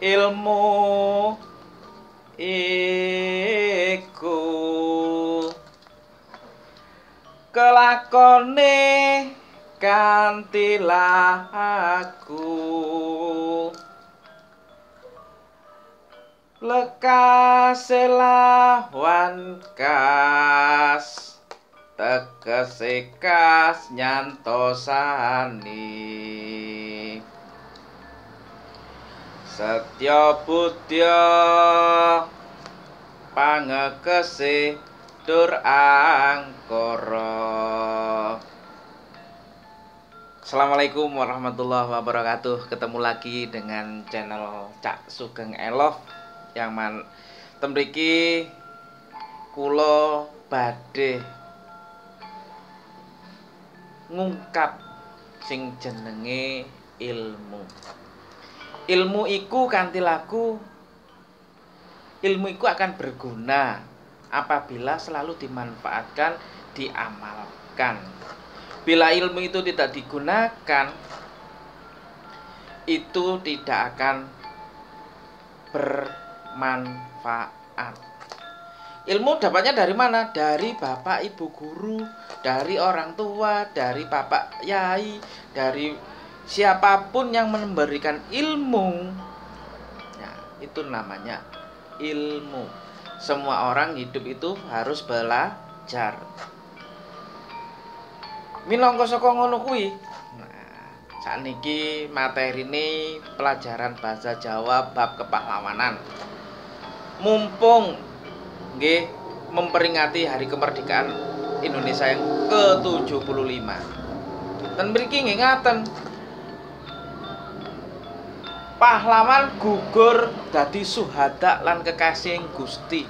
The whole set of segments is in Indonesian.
ilmu iku kelakone kanthi laku lekase lawan kas tegese kas nyantosani setya budya pangekese dur angkara. Assalamualaikum warahmatullahi wabarakatuh. Ketemu lagi dengan channel Cak Sugeng Elov yang temriki kula badhe ngungkap sing jenenge ilmu. Ilmu iku kanthi laku, ilmu iku akan berguna apabila selalu dimanfaatkan, diamalkan. Bila ilmu itu tidak digunakan, itu tidak akan bermanfaat. Ilmu dapatnya dari mana? Dari bapak ibu guru, dari orang tua, dari bapak yai, dari siapapun yang memberikan ilmu. Nah, itu namanya ilmu. Semua orang hidup itu harus belajar. Minangka saka ngono kuwi. Sakniki materine pelajaran bahasa Jawa bab kepahlawanan. Mumpung nggih memperingati hari kemerdekaan Indonesia yang ke-75. Ten mriki nggih ngaten. Pahlawan gugur dadi suhada lan kekasih Gusti.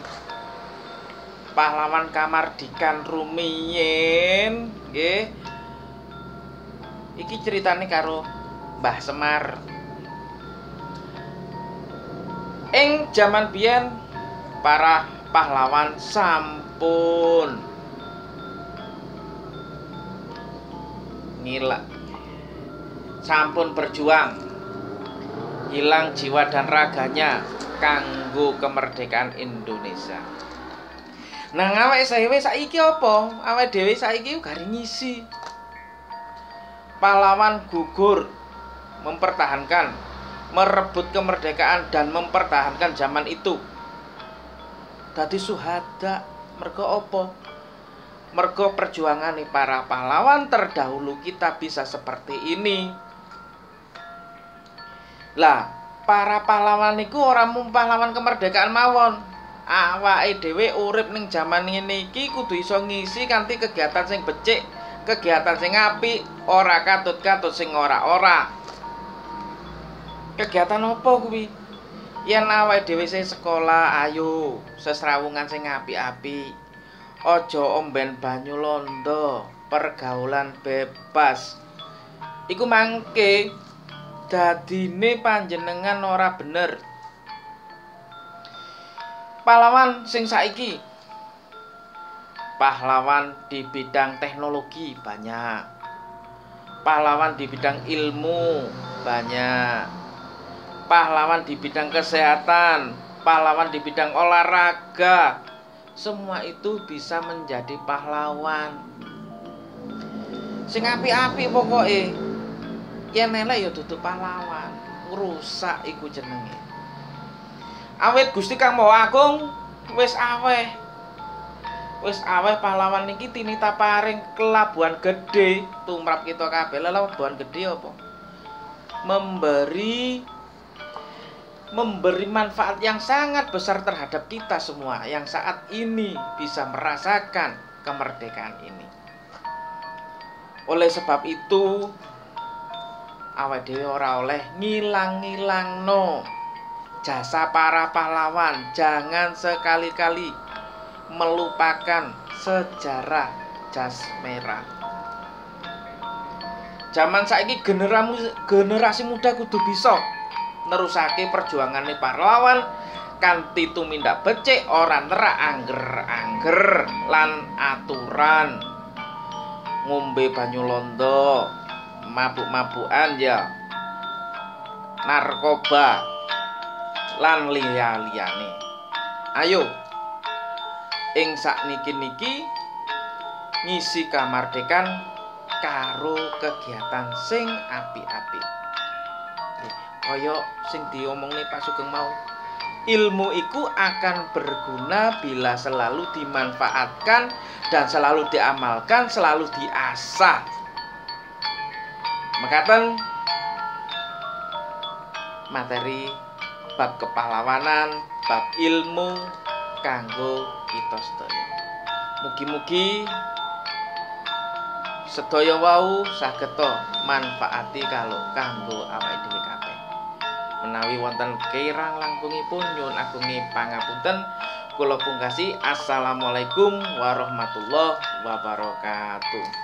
Pahlawan kamardikan rumiyin nggih. Iki ceritane karo Mbah Semar. Ing jaman biyen para pahlawan sampun berjuang, hilang jiwa dan raganya kanggo kemerdekaan Indonesia. Nang awake dhewe saiki apa? Awake dhewe saiki gari ngisi. Pahlawan gugur mempertahankan, merebut kemerdekaan dan mempertahankan zaman itu. Dadi suhada mergo apa? Mergo perjuangane para pahlawan terdahulu kita bisa seperti ini. Lah, para pahlawan niku ora mung pahlawan kemerdekaan mawon. Awake dhewe urip ning jaman ngene iki kudu iso ngisi kanthi kegiatan sing becik, kegiatan sing apik, ora katut-katut sing ora-ora. Kegiatan apa kuwi? Yen awake dhewe sing sekolah, ayo sesrawungan sing apik-apik. Aja omben banyu londo, pergaulan bebas. Iku mangke dadine panjenengan ora bener. Pahlawan sing saiki, pahlawan di bidang teknologi banyak, pahlawan di bidang ilmu banyak, pahlawan di bidang kesehatan, pahlawan di bidang olahraga. Semua itu bisa menjadi pahlawan. Sing apik-apik pokoke. Yen elek ya dudu pahlawan, ngrusak iku jenenge. Awit Gusti Kang Maha Agung wis aweh. Wis aweh pahlawan niki tinita paring kelabuhan gedhe tumrap kita kabeh. Labuhan gedhe apa? Memberi manfaat yang sangat besar terhadap kita semua yang saat ini bisa merasakan kemerdekaan ini. Oleh sebab itu, awake dhewe ora oleh ngilang-ngilangno jasa para pahlawan. Jangan sekali-kali melupakan sejarah jas merah. Zaman saiki generasi muda kudu bisa nerusake perjuangane pahlawan kanthi tumindak becik, ora nerak angger-angger lan aturan. Ngombe banyu londo, mabuk-mabukan ya, narkoba, lan liya-liyane. Ayo ing sakniki-niki ngisi kamardikan karo kegiatan sing apik-apik. Kaya sing diomongne Pak Sugeng mau, ilmu iku akan berguna bila selalu dimanfaatkan dan selalu diamalkan, selalu diasah. Mekaten materi bab kepahlawanan, bab ilmu kanggo kita sedaya. Mugi-mugi sedaya wau sageta manfaati kanggo awake dhewe kabeh. Menawi wonten kirang langkungipun nyuwun agungi pangapunten. Kula pungkasi assalamualaikum warahmatullahi wabarakatuh.